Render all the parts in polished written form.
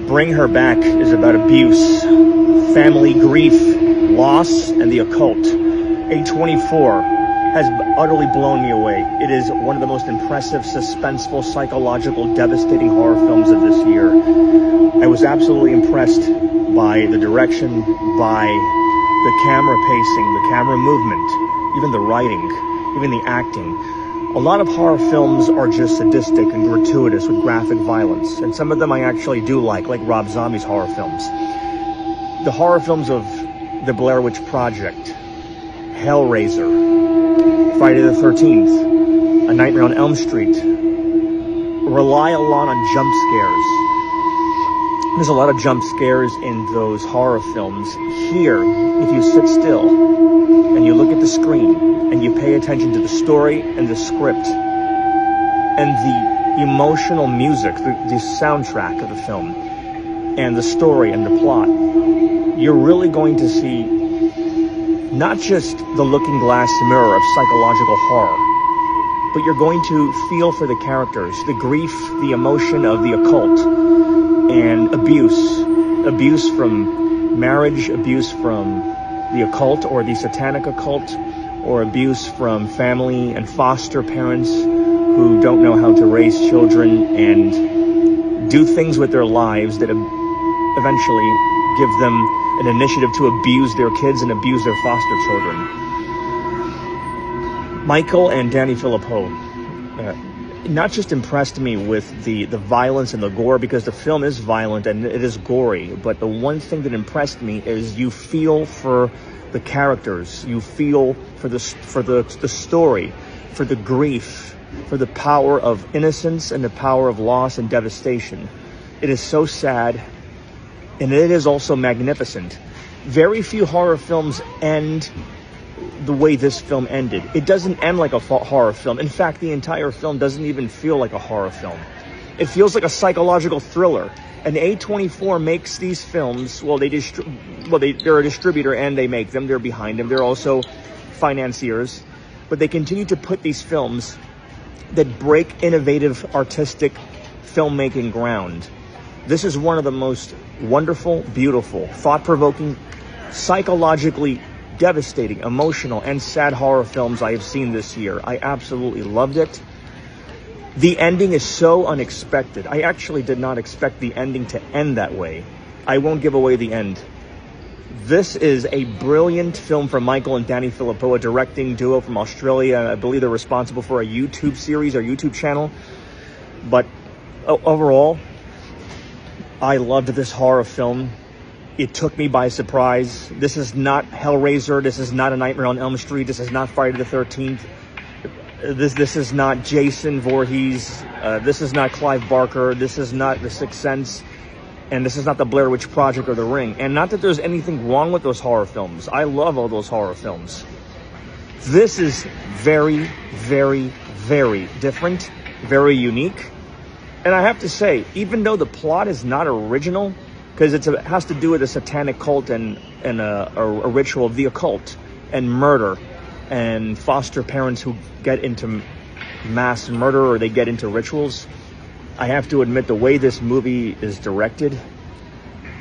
Bring Her Back is about abuse, family grief, loss, and the occult. A24 has utterly blown me away. It is one of the most impressive, suspenseful, psychological, devastating horror films of this year. I was absolutely impressed by the direction, by the camera pacing, the camera movement, even the writing, even the acting. A lot of horror films are just sadistic and gratuitous with graphic violence, and some of them I actually do like Rob Zombie's horror films. The horror films of The Blair Witch Project, Hellraiser, Friday the 13th, A Nightmare on Elm Street, rely a lot on jump scares. There's a lot of jump scares in those horror films. Here, if you sit still and you look at the screen and you pay attention to the story and the script and the emotional music, the soundtrack of the film and the story and the plot, you're really going to see not just the looking glass mirror of psychological horror, but you're going to feel for the characters, the grief, the emotion of the occult, and abuse from marriage, abuse from the occult or the satanic occult, or abuse from family and foster parents who don't know how to raise children and do things with their lives that eventually give them an initiative to abuse their kids and abuse their foster children. Michael and Danny Phillippou not just impressed me with the violence and the gore, because the film is violent and it is gory, but the one thing that impressed me is you feel for the characters, you feel for the story, for the grief, for the power of innocence and the power of loss and devastation. It is so sad, and it is also magnificent. Very few horror films end the way this film ended. It doesn't end like a horror film. In fact, the entire film doesn't even feel like a horror film. It feels like a psychological thriller. And A24 makes these films. Well, they're a distributor and they make them. They're behind them. They're also financiers. But they continue to put these films that break innovative artistic filmmaking ground. This is one of the most wonderful, beautiful, thought-provoking, psychologically devastating, emotional, and sad horror films I have seen this year. I absolutely loved it. The ending is so unexpected. I actually did not expect the ending to end that way. I won't give away the end. This is a brilliant film from Michael and Danny Phillippou, a directing duo from Australia. I believe they're responsible for a YouTube series or YouTube channel. But overall, I loved this horror film. It took me by surprise. This is not Hellraiser. This is not A Nightmare on Elm Street. This is not Friday the 13th. This is not Jason Voorhees. This is not Clive Barker. This is not The Sixth Sense. And this is not The Blair Witch Project or The Ring. And not that there's anything wrong with those horror films. I love all those horror films. This is very, very, very different, very unique. And I have to say, even though the plot is not original, because it has to do with a satanic cult and a ritual of the occult and murder and foster parents who get into mass murder or they get into rituals. I have to admit, the way this movie is directed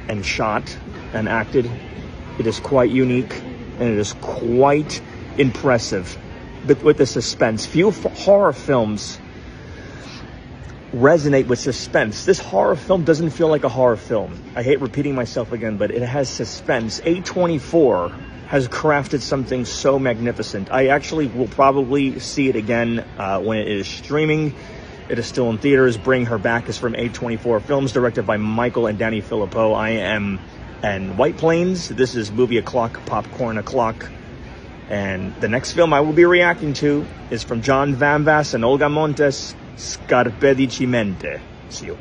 and shot and acted, it is quite unique and it is quite impressive. But with the suspense, few horror films resonate with suspense. This horror film doesn't feel like a horror film. I hate repeating myself again, but it has suspense. A24 has crafted something so magnificent. I actually will probably see it again when it is streaming. It is still in theaters. Bring Her Back is from A24 Films, directed by Michael and Danny Phillippou. I am in White Plains. This is Movie O'Clock, Popcorn O'Clock. And the next film I will be reacting to is from John Van Vass and Olga Montes, Scarpe di Cimente. See you.